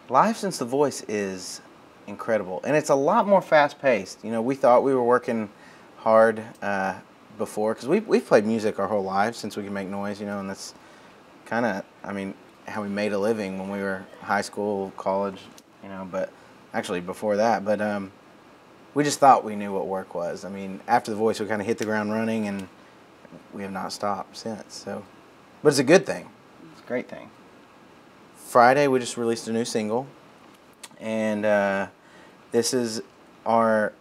Life since The Voice is incredible, and it's a lot more fast-paced. You know, we thought we were working hard before, because we've played music our whole lives since we can make noise, you know, and that's kind of, I mean, how we made a living when we were high school, college, you know, but actually before that. But we just thought we knew what work was. I mean, after The Voice, we kind of hit the ground running, and we have not stopped since. So, but it's a good thing. It's a great thing. Friday, we just released a new single, and this is our,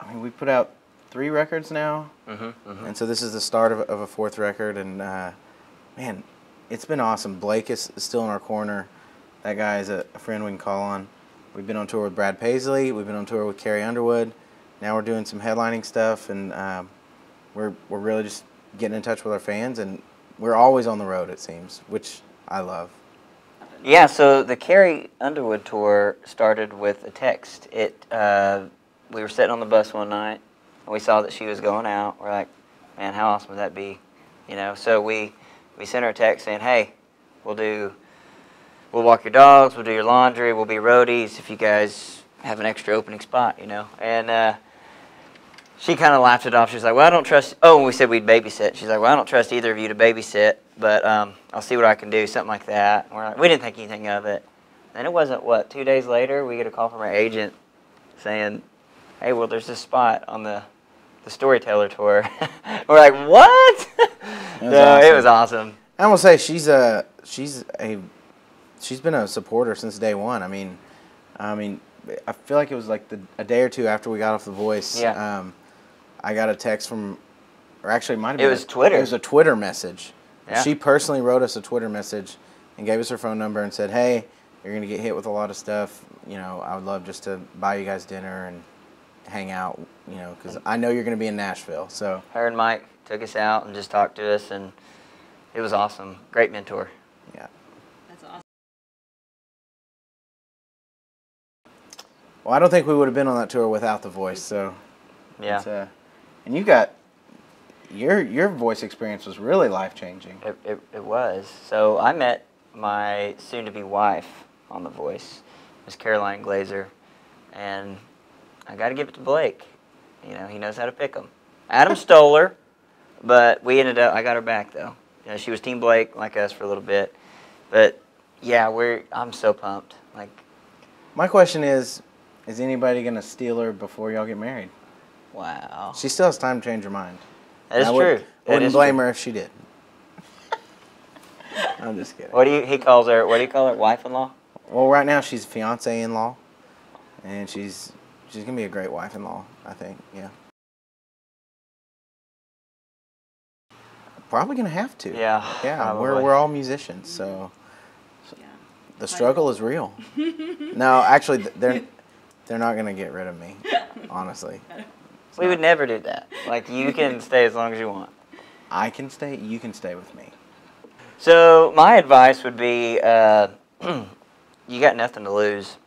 I mean, we put out 3 records now, and so this is the start of a 4th record, and man, it's been awesome. Blake is still in our corner. That guy is a friend we can call on. We've been on tour with Brad Paisley. We've been on tour with Carrie Underwood. Now we're doing some headlining stuff, and we're really just getting in touch with our fans, and we're always on the road, it seems, which I love. Yeah, so the Carrie Underwood tour started with a text. We were sitting on the bus one night, and we saw that she was going out. We're like, man, how awesome would that be? You know, so we sent her a text saying, hey, we'll walk your dogs, we'll do your laundry, we'll be roadies if you guys have an extra opening spot, you know. And she kind of laughed it off. She was like, well, I don't trust, oh, and we said we'd babysit. She's like, well, I don't trust either of you to babysit, but I'll see what I can do, something like that. And we're like, we didn't think anything of it. And it wasn't, what, 2 days later, we get a call from our agent saying, hey, well, there's this spot on the Storyteller tour. We're like, what? It was awesome. I will say she's been a supporter since day one. I mean, I feel like it was like a day or two after we got off The Voice. Yeah. I got a text from, or actually it might have been. It was Twitter. It was a Twitter message. Yeah. She personally wrote us a Twitter message and gave us her phone number and said, hey, you're going to get hit with a lot of stuff. You know, I would love just to buy you guys dinner and hang out, you know, because I know you're going to be in Nashville. So her and Mike took us out and just talked to us, and it was awesome. Great mentor. Yeah. That's awesome. Well, I don't think we would have been on that tour without The Voice. So yeah. And you got your voice experience was really life-changing. It was. So I met my soon-to-be wife on The Voice, Miss Caroline Glazer, and I got to give it to Blake. You know, he knows how to pick them. Adam stole her, but we ended up, I got her back, though. You know, she was Team Blake, like us, for a little bit. But, yeah, I'm so pumped. Like, my question is anybody going to steal her before y'all get married? wow. She still has time to change her mind. That is true. I wouldn't blame her if she did. I'm just kidding. What do you call her, wife-in-law? Well, right now she's fiancé-in-law, and she's going to be a great wife-in-law, I think, yeah. Probably going to have to. Yeah, Yeah, probably. we're all musicians, so Yeah. the struggle is real. No, actually, they're not going to get rid of me, honestly. We would never do that. Like, you can stay as long as you want. I can stay, you can stay with me. So my advice would be, you got nothing to lose.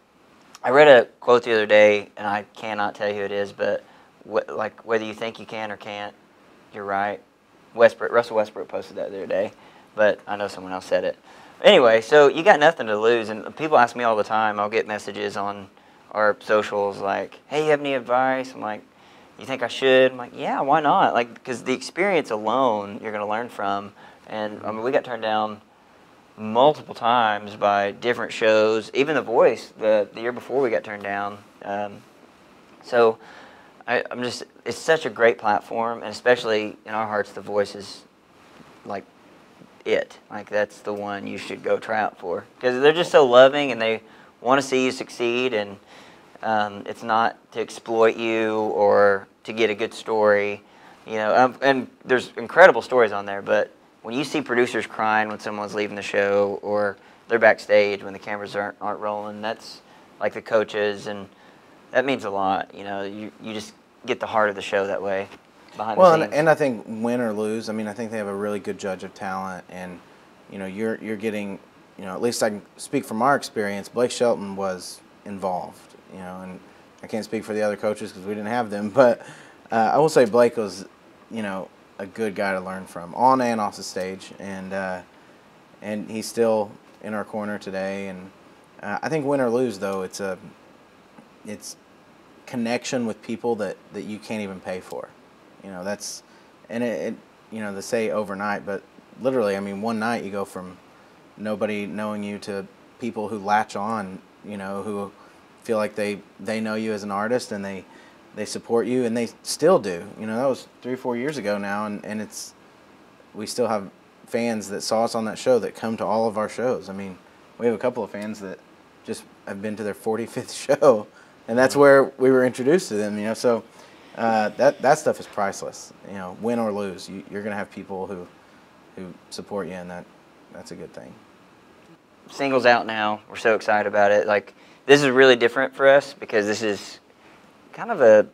I read a quote the other day, and I cannot tell you who it is, but like whether you think you can or can't, you're right. Russell Westbrook posted that the other day, but I know someone else said it. Anyway, so you got nothing to lose, and people ask me all the time. I'll get messages on our socials like, hey, you have any advice? I'm like, you think I should? I'm like, yeah, why not? Like, because the experience alone you're going to learn from. And I mean, we got turned down multiple times by different shows. Even The Voice, the year before we got turned down. So it's such a great platform, and especially in our hearts, The Voice is like it. Like, that's the one you should go try out for. Because they're just so loving, and they want to see you succeed, and it's not to exploit you or to get a good story. You know, and there's incredible stories on there, but when you see producers crying when someone's leaving the show, or they're backstage when the cameras aren't rolling, that's like the coaches, and that means a lot. You know, you just get the heart of the show that way behind the scenes. And I think win or lose, I mean, I think they have a really good judge of talent, and you know, you're getting, you know, at least I can speak from our experience. Blake Shelton was involved, you know, and I can't speak for the other coaches because we didn't have them, but I will say Blake was, you know, a good guy to learn from on and off the stage, and he's still in our corner today, and I think win or lose, though, it's connection with people that you can't even pay for. You know, that's, and it you know, they say overnight, but literally, I mean, one night you go from nobody knowing you to people who latch on, you know, who feel like they know you as an artist, and they support you, and they still do. You know, that was 3 or 4 years ago now, and we still have fans that saw us on that show that come to all of our shows. I mean, we have a couple of fans that just have been to their 45th show, and that's where we were introduced to them. You know, so that stuff is priceless. You know, win or lose, you're gonna have people who support you, and that's a good thing. Single's out now. We're so excited about it. Like, this is really different for us because this is kind of a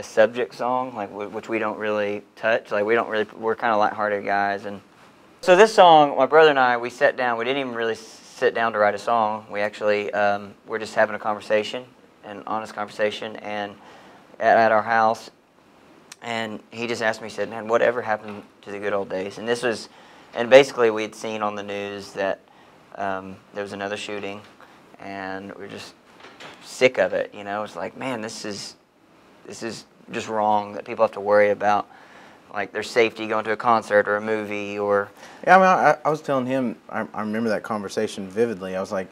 subject song, like which we don't really touch. Like, we're kind of lighthearted guys. And so this song, my brother and I, we sat down. We didn't even really sit down to write a song. We actually we're just having a conversation, an honest conversation, and at our house. And he just asked me, he said, "Man, whatever happened to the good old days?" And this was, and basically we had seen on the news that there was another shooting, and we're just sick of it. You know, it's like, man, this is just wrong that people have to worry about, like, their safety going to a concert or a movie or. Yeah, I mean, I was telling him, I remember that conversation vividly. I was like,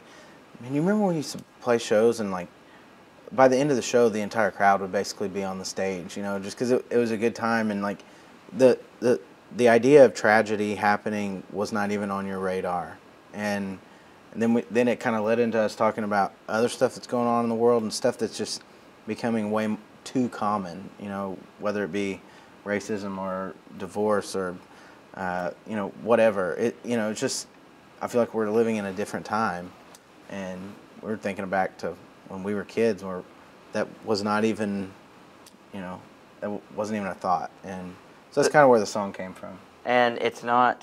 man, you remember when we used to play shows and, like, by the end of the show, the entire crowd would basically be on the stage, you know, just because it was a good time, and, like, the idea of tragedy happening was not even on your radar. And then it kind of led into us talking about other stuff that's going on in the world and stuff that's just becoming way too common, you know, whether it be racism or divorce or, you know, whatever. You know, it's just, I feel like we're living in a different time, and we're thinking back to when we were kids where that was not even, you know, that wasn't even a thought. And so that's kind of where the song came from. And it's not,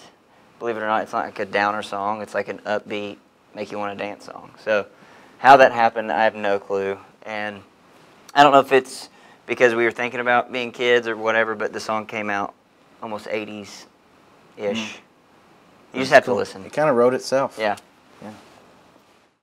believe it or not, it's not like a downer song. It's like an upbeat, make you want to dance song. So how that happened, I have no clue. And I don't know if it's because we were thinking about being kids or whatever, but the song came out almost 80s-ish. You just have to listen. It kind of wrote itself. Yeah. Yeah.